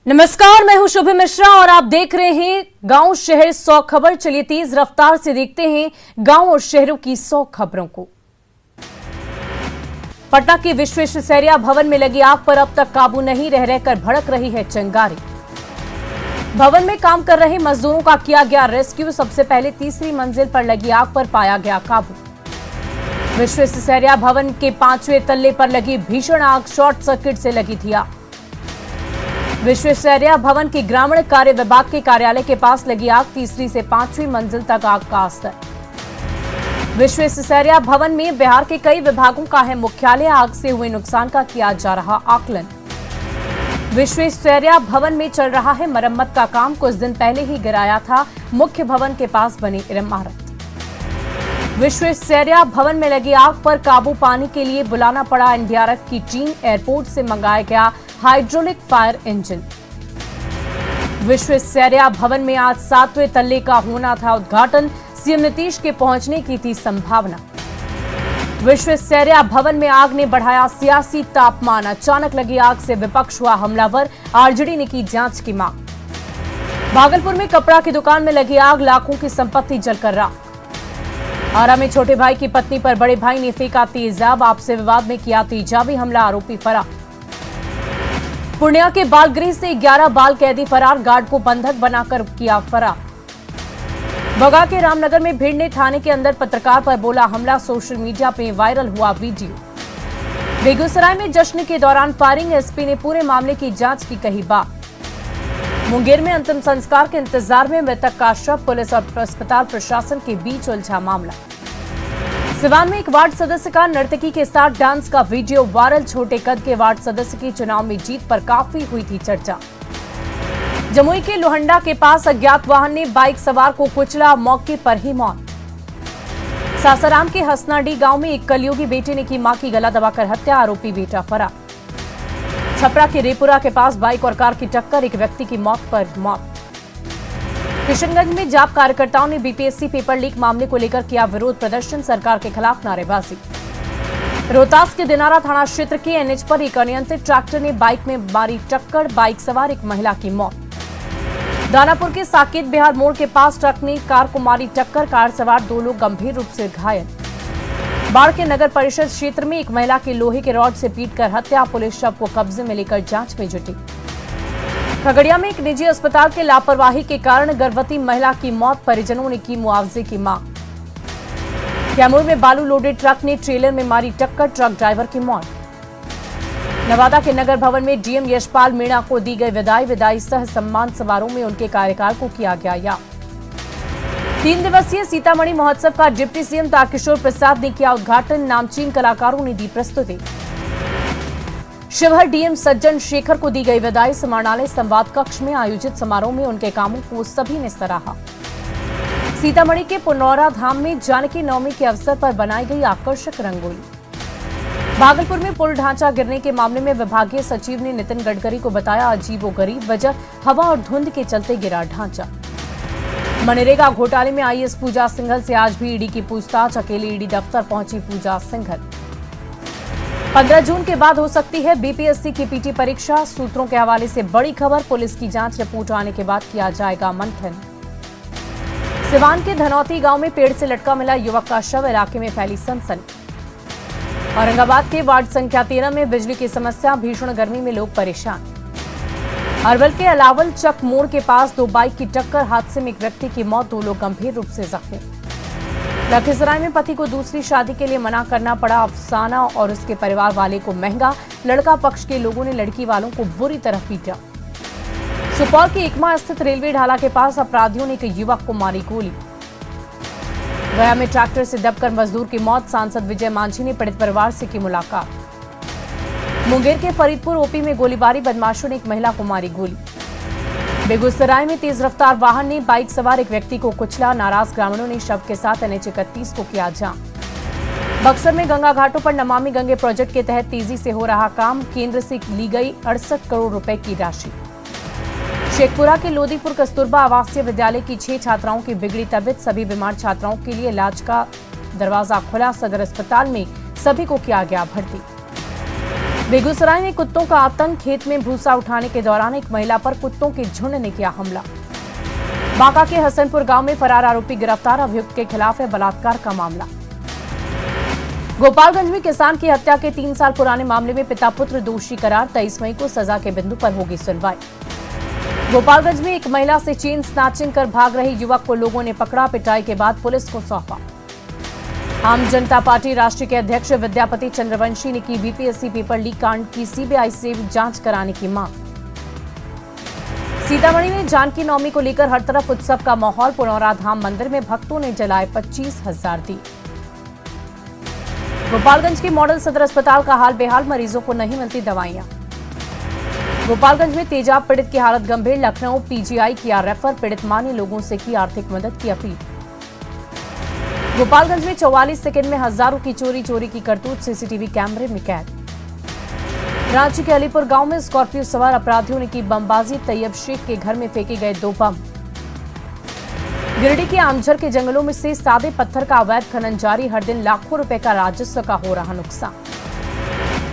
नमस्कार, मैं हूं शुभ मिश्रा और आप देख रहे हैं गांव शहर 100 खबर। चलिए तेज रफ्तार से देखते हैं गांव और शहरों की 100 खबरों को। पटना के विश्वेश्वरैया भवन में लगी आग पर अब तक काबू नहीं, रह रहकर भड़क रही है चिंगारी। भवन में काम कर रहे मजदूरोों का किया गया रेस्क्यू। सबसे पहले तीसरी मंजिल पर लगी आग पर पाया गया काबू। विश्वेश्वरैया भवन के 5वें तल्ले पर लगी भीषण आग, शॉर्ट सर्किट से लगी थी आग। विश्वेश्वरैया भवन के ग्रामीण कार्य विभाग के कार्यालय के पास लगी आग, तीसरी से 5वीं मंजिल तक आग का असर। विश्वेश्वरैया भवन में बिहार के कई विभागों का है मुख्यालय, आग से हुए नुकसान का किया जा रहा आकलन। विश्वेश्वरैया भवन में चल रहा है मरम्मत का काम, कुछ दिन पहले ही गिराया था मुख्य भवन के पास बनी इमारत। विश्वेश्वरैया भवन में लगी आग पर काबू पाने के लिए बुलाना पड़ा एनडीआरएफ की टीम, एयरपोर्ट से मंगाया गया हाइड्रोलिक फायर इंजन। विश्वेश्वरैया भवन में आज 7वें तल्ले का होना था उद्घाटन, सीएम नीतीश के पहुंचने की थी संभावना। विश्वेश्वरैया भवन में आग ने बढ़ाया सियासी तापमान, अचानक लगी आग से विपक्ष हुआ हमलावर, आरजेडी ने की जांच की मांग। भागलपुर में कपड़ा की दुकान में लगी आग, लाखों की संपत्ति जलकर राख। आरा में छोटे भाई की पत्नी पर बड़े भाई ने फेंका तेजाब, आपसे विवाद में किया तेजाबी हमला, आरोपी फरार। पूर्णिया के बाल गृह से 11 बाल कैदी फरार, गार्ड को बंधक बनाकर किया फरार। बगा के रामनगर में भीड़ ने थाने के अंदर पत्रकार पर बोला हमला, सोशल मीडिया पे वायरल हुआ वीडियो। बेगूसराय में जश्न के दौरान फायरिंग, एसपी ने पूरे मामले की जांच की कही बात। मुंगेर में अंतिम संस्कार के इंतजार में मृतक का शव, पुलिस और अस्पताल प्रशासन के बीच उलझा मामला। सिवान में एक वार्ड सदस्य का नर्तकी के साथ डांस का वीडियो वायरल, छोटे कद के वार्ड सदस्य की चुनाव में जीत पर काफी हुई थी चर्चा। जमुई के लोहंडा के पास अज्ञात वाहन ने बाइक सवार को कुचला, मौके पर ही मौत। सासाराम के हसनाडी गांव में एक कलयुगी बेटे ने की मां की गला दबाकर हत्या, आरोपी बेटा फरार। छपरा के रेपुरा के पास बाइक और कार की टक्कर, एक व्यक्ति की मौत पर मौत। किशनगंज में जाप कार्यकर्ताओं ने बीपीएससी पेपर लीक मामले को लेकर किया विरोध प्रदर्शन, सरकार के खिलाफ नारेबाजी। रोहतास के दिनारा थाना क्षेत्र के एनएच पर एक अनियंत्रित ट्रैक्टर ने बाइक में मारी टक्कर, बाइक सवार एक महिला की मौत। दानापुर के साकेत बिहार मोड़ के पास ट्रक ने कार को मारी टक्कर, कार सवार 2 लोग गंभीर रूप से घायल। बाढ़ के नगर परिषद क्षेत्र में एक महिला की लोहे के रॉड से पीटकर हत्या, पुलिस शव को कब्जे में लेकर जांच में जुटी। खगड़िया में एक निजी अस्पताल के लापरवाही के कारण गर्भवती महिला की मौत, परिजनों ने की मुआवजे की मांग। कैमूर में बालू लोडेड ट्रक ने ट्रेलर में मारी टक्कर, ट्रक ड्राइवर की मौत। नवादा के नगर भवन में डीएम यशपाल मीणा को दी गई विदाई सह सम्मान समारोह में उनके कार्यकाल को किया गया याद। 3 दिवसीय सीतामढ़ी महोत्सव का डिप्टी सीएम तारकिशोर प्रसाद ने किया उद्घाटन, नामचीन कलाकारों ने दी प्रस्तुति। शिवहर डीएम सज्जन शेखर को दी गई विदाई, समाहरणालय संवाद कक्ष में आयोजित समारोह में उनके कामों को सभी ने सराहा। सीतामढ़ी के पुनौरा धाम में जानकी नवमी के अवसर पर बनाई गई आकर्षक रंगोली। भागलपुर में पुल ढांचा गिरने के मामले में विभागीय सचिव ने नितिन गडकरी को बताया अजीबोगरीब वजह, हवा और धुंध के चलते गिरा ढांचा। मनरेगा घोटाले में आईएएस पूजा सिंघल से आज भी ईडी की पूछताछ, अकेले ईडी दफ्तर पहुंची पूजा सिंघल। 15 जून के बाद हो सकती है बीपीएससी की पीटी परीक्षा, सूत्रों के हवाले से बड़ी खबर, पुलिस की जांच रिपोर्ट आने के बाद किया जाएगा मंथन। सिवान के धनौती गांव में पेड़ से लटका मिला युवक का शव, इलाके में फैली सनसनी। औरंगाबाद के वार्ड संख्या 13 में बिजली की समस्या, भीषण गर्मी में लोग परेशान। अरवल के अलावल चक मोड़ के पास 2 बाइक की टक्कर, हादसे में एक व्यक्ति की मौत, 2 लोग गंभीर रूप से जख्मी। लखीसराय में पति को दूसरी शादी के लिए मना करना पड़ा, अफसाना और उसके परिवार वाले को महंगा, लड़का पक्ष के लोगों ने लड़की वालों को बुरी तरह पीटा। सुपौल के एकमा स्थित रेलवे ढाला के पास अपराधियों ने एक युवक को मारी गोली। गया में ट्रैक्टर से दबकर मजदूर की मौत, सांसद विजय मांझी ने पीड़ित परिवार से की मुलाकात। मुंगेर के फरीदपुर ओपी में गोलीबारी, बदमाशों ने एक महिला को मारी गोली। बेगूसराय में तेज रफ्तार वाहन ने बाइक सवार एक व्यक्ति को कुचला, नाराज ग्रामीणों ने शव के साथ एनएच 31 को किया जाम। बक्सर में गंगा घाटों पर नमामि गंगे प्रोजेक्ट के तहत तेजी से हो रहा काम, केंद्र से ली गई 68 करोड़ रुपए की राशि। शेखपुरा के लोदीपुर कस्तूरबा आवासीय विद्यालय की 6 छात्राओं की बिगड़ी तबीयत, सभी बीमार छात्राओं के लिए इलाज का दरवाजा खुला, सदर अस्पताल में सभी को किया गया भर्ती। बेगूसराय में कुत्तों का आतंक। खेत में भूसा उठाने के दौरान एक महिला पर कुत्तों के झुंड ने किया हमला। बांका के हसनपुर गांव में फरार आरोपी गिरफ्तार। अभियुक्त के खिलाफ है बलात्कार का मामला। गोपालगंज में किसान की हत्या के 3 साल पुराने मामले में पिता पुत्र दोषी करार। 23 मई को सजा के बिंदु पर होगी सुनवाई। गोपालगंज में एक महिला से चेन स्नैचिंग कर भाग रहे युवक को लोगों ने पकड़ा। पिटाई के बाद पुलिस को सौंपा। आम जनता पार्टी राष्ट्रीय के अध्यक्ष विद्यापति चंद्रवंशी ने की बीपीएससी पेपर लीक कांड की सीबीआई से जांच कराने की मांग। सीतामढ़ी में जानकी नवमी को लेकर हर तरफ उत्सव का माहौल। पुनौरा धाम मंदिर में भक्तों ने जलाए 25,000 दीप। गोपालगंज के मॉडल सदर अस्पताल का हाल बेहाल। मरीजों को नहीं मिलती दवाइयां। गोपालगंज में तेजाब पीड़ित की हालत गंभीर। लखनऊ पीजीआई किया रेफर। पीड़ित मां ने लोगों से की आर्थिक मदद की अपील। गोपालगंज में 44 सेकंड में हजारों की चोरी की करतूत सीसीटीवी कैमरे में कैद। रांची के अलीपुर गांव में स्कॉर्पियो सवार अपराधियों ने की बमबाजी। तैयब शेख के घर में फेंके गए 2 बम। गिरिडीह के आमझर के जंगलों में से सादे पत्थर का अवैध खनन जारी। हर दिन लाखों रुपए का राजस्व का हो रहा नुकसान।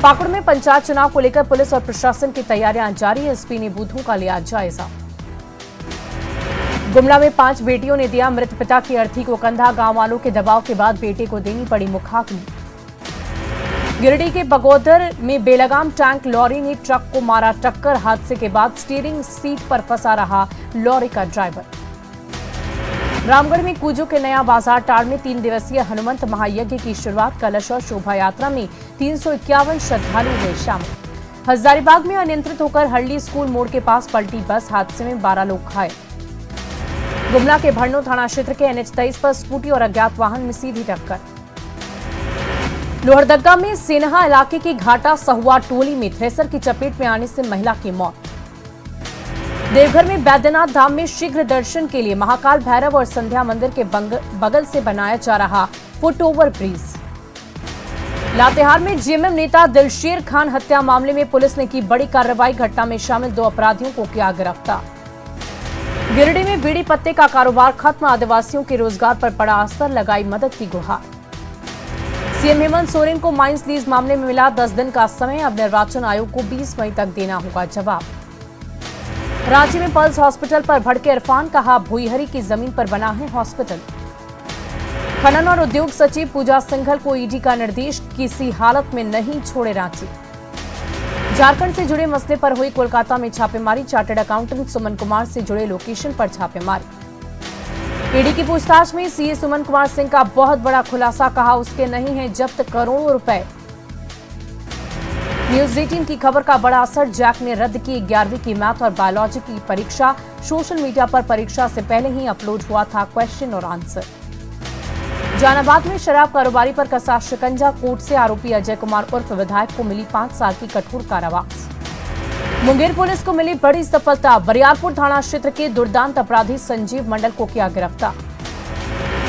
पाकुड़ में पंचायत चुनाव को लेकर पुलिस और प्रशासन की तैयारियां जारी। एसपी ने बूथों का लिया जायजा। गुमला में 5 बेटियों ने दिया मृत पिता की अर्थी को कंधा। गांव वालों के दबाव के बाद बेटे को देनी पड़ी मुखाग्नि। गिरिडीह के बगोदर में बेलगाम टैंक लॉरी ने ट्रक को मारा टक्कर। हादसे के बाद स्टीयरिंग सीट पर फंसा रहा लॉरी का ड्राइवर। रामगढ़ में कूजो के नया बाजार टाड़ में 3 दिवसीय हनुमंत महायज्ञ की शुरुआत। कलश और शोभा यात्रा में 351 श्रद्धालु हुए शामिल। हजारीबाग में अनियंत्रित होकर हल्ली स्कूल मोड़ के पास पलटी बस। हादसे में 12 लोग घायल। गुमला के भरनो थाना क्षेत्र के NH 23 पर स्कूटी और अज्ञात वाहन में सीधी टक्कर। लोहरदगा में सेनहा इलाके की घाटा सहुआ टोली में थ्रेसर की चपेट में आने से महिला की मौत। देवघर में बैद्यनाथ धाम में शीघ्र दर्शन के लिए महाकाल भैरव और संध्या मंदिर के बगल से बनाया जा रहा फुट ओवर ब्रिज। लातेहार में जेएमएम नेता दिलशेर खान हत्या मामले में पुलिस ने की बड़ी कार्रवाई। घटना में शामिल 2 अपराधियों को किया गिरफ्तार। गिरिडीह में बीड़ी पत्ते का कारोबार खत्म। आदिवासियों के रोजगार पर पड़ा असर। लगाई मदद की गुहार। सीएम हेमंत सोरेन को माइंस लीज मामले में मिला 10 दिन का समय। अब निर्वाचन आयोग को 20 मई तक देना होगा जवाब। रांची में पल्स हॉस्पिटल पर भड़के इरफान। कहा भुईहरी की जमीन पर बना है हॉस्पिटल। खनन और उद्योग सचिव पूजा सिंघल को ईडी का निर्देश। किसी हालत में नहीं छोड़े रांची। झारखंड से जुड़े मसले पर हुई कोलकाता में छापेमारी। चार्टर्ड अकाउंटेंट सुमन कुमार से जुड़े लोकेशन पर छापेमारी। ईडी की पूछताछ में सीए सुमन कुमार सिंह का बहुत बड़ा खुलासा। कहा उसके नहीं है जब्त करोड़ों रुपए। न्यूज 18 की खबर का बड़ा असर। जैक ने रद्द की 11वीं की मैथ और बायोलॉजी की परीक्षा। सोशल मीडिया पर परीक्षा से पहले ही अपलोड हुआ था क्वेश्चन और आंसर। जहानाबाद में शराब कारोबारी पर कसा शिकंजा। कोर्ट से आरोपी अजय कुमार उर्फ विधायक को मिली 5 साल की कठोर कारावास। मुंगेर पुलिस को मिली बड़ी सफलता। बरियारपुर थाना क्षेत्र के दुर्दांत अपराधी संजीव मंडल को किया गिरफ्तार।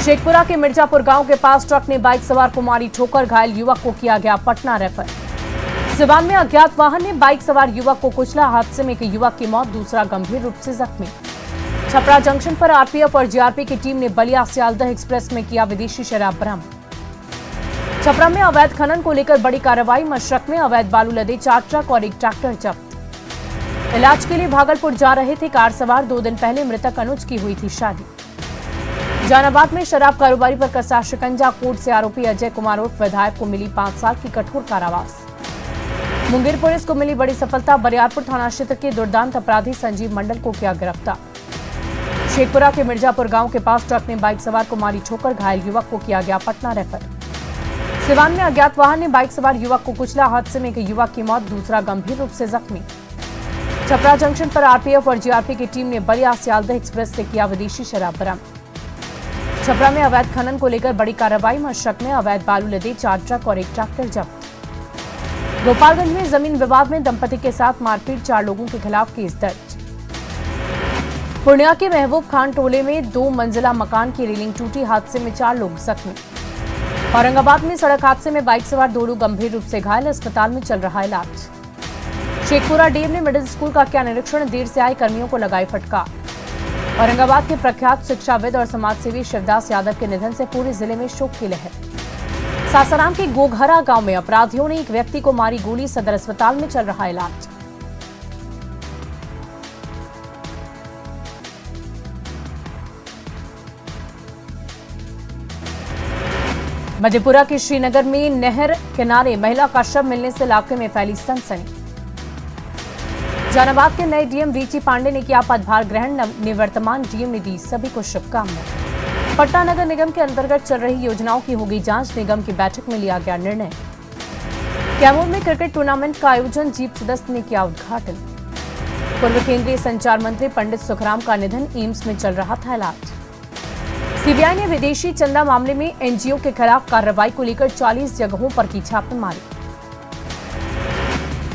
शेखपुरा के मिर्जापुर गांव के पास ट्रक ने बाइक सवार को मारी ठोकर। घायल युवक को किया गया पटना रेफर। सिवान में अज्ञात वाहन ने बाइक सवार युवक को कुचला। हादसे में एक युवक की मौत, दूसरा गंभीर रूप से जख्मी। छपरा जंक्शन पर आरपीएफ और जीआरपी की टीम ने बलिया सियालदह एक्सप्रेस में किया विदेशी शराब बरामद। छपरा में अवैध खनन को लेकर बड़ी कार्रवाई। मशरक में अवैध बालू लदे 4 ट्रक और 1 ट्रैक्टर जब्त। इलाज के लिए भागलपुर जा रहे थे कार सवार। 2 दिन पहले मृतक अनुज की हुई थी शादी। जहानाबाद में शराब कारोबारी पर कसा शिकंजा। कोर्ट से आरोपी अजय कुमार उर्फ विधायक को मिली 5 साल की कठोर कारावास। मुंगेर पुलिस को मिली बड़ी सफलता। बरियारपुर थाना क्षेत्र के दुर्दांत अपराधी संजीव मंडल को किया गिरफ्तार। शेखपुरा के मिर्जापुर गांव के पास ट्रक ने बाइक सवार को मारी ठोकर। घायल युवक को किया गया पटना रेफर। सिवान में अज्ञात वाहन ने बाइक सवार युवक को कुचला। हादसे में एक युवक की मौत, दूसरा गंभीर रूप से जख्मी। छपरा जंक्शन पर आरपीएफ और जीआरपी की टीम ने बलिया सियालदह एक्सप्रेस से किया विदेशी शराब बरामद। छपरा में अवैध खनन को लेकर बड़ी कार्रवाई। मशरक में अवैध बालू लदे 4 ट्रक और 1 ट्रैक्टर जब्त। गोपालगंज में जमीन विवाद में दंपति के साथ मारपीट, 4 लोगों के खिलाफ केस दर्ज। पूर्णिया के महबूब खान टोले में 2 मंजिला मकान की रेलिंग टूटी। हादसे में 4 लोग जख्मी। औरंगाबाद में सड़क हादसे में बाइक सवार 2 लोग गंभीर रूप से घायल। अस्पताल में चल रहा इलाज। शेखपुरा डीएम ने मिडिल स्कूल का किया निरीक्षण। देर से आए कर्मियों को लगाई फटकार। औरंगाबाद के प्रख्यात शिक्षाविद और समाजसेवी शिवदास यादव के निधन से पूरे जिले में शोक की लहर। सासाराम के गोघरा गांव में अपराधियों ने एक व्यक्ति को मारी गोली, सदर अस्पताल में चल रहा इलाज। मधेपुरा के श्रीनगर में नहर किनारे महिला का शव मिलने से इलाके में फैली सनसनी। जहानाबाद के नए डीएम रीची पांडे ने किया पदभार ग्रहण, निवर्तमान डीएम ने दी सभी को शुभकामनाएं। पटना नगर निगम के अंतर्गत चल रही योजनाओं की होगी जांच, निगम की बैठक में लिया गया निर्णय। कैमूर में क्रिकेट टूर्नामेंट का आयोजन, जीप सदस्य ने किया उद्घाटन। पूर्व केंद्रीय संचार मंत्री पंडित सुखराम का निधन, एम्स में चल रहा था इलाज। सीबीआई ने विदेशी चंदा मामले में एनजीओ के खिलाफ कार्रवाई को लेकर 40 जगहों पर की छापेमारी।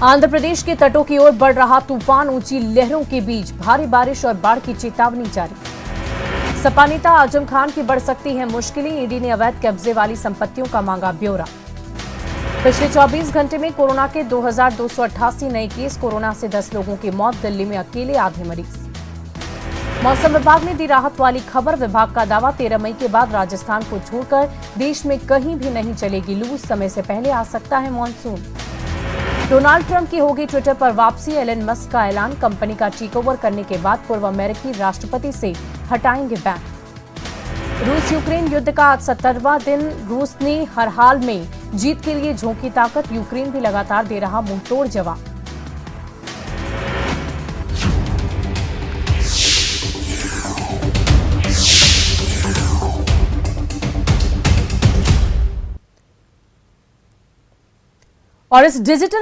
आंध्र प्रदेश के तटों की ओर बढ़ रहा तूफान, ऊंची लहरों के बीच भारी बारिश और बाढ़ की चेतावनी जारी। सपा नेता आजम खान की बढ़ सकती है मुश्किलें, ईडी ने अवैध कब्जे वाली संपत्तियों का मांगा ब्यौरा। पिछले 24 घंटे में कोरोना के 2288 नए केस, कोरोना से 10 लोगों की मौत, दिल्ली में अकेले आधे मरीज। मौसम विभाग ने दी राहत वाली खबर, विभाग का दावा 13 मई के बाद राजस्थान को छोड़कर देश में कहीं भी नहीं चलेगी लू, समय से पहले आ सकता है मानसून। डोनाल्ड ट्रंप की होगी ट्विटर पर वापसी, एलन मस्क का ऐलान, कंपनी का टेक ओवर करने के बाद पूर्व अमेरिकी राष्ट्रपति से हटाएंगे बैन। रूस यूक्रेन युद्ध का आज 70वां दिन, रूस ने हर हाल में जीत के लिए झोंकी ताकत, यूक्रेन भी लगातार दे रहा मुंहतोड़ जवाब। और इस डिजिटल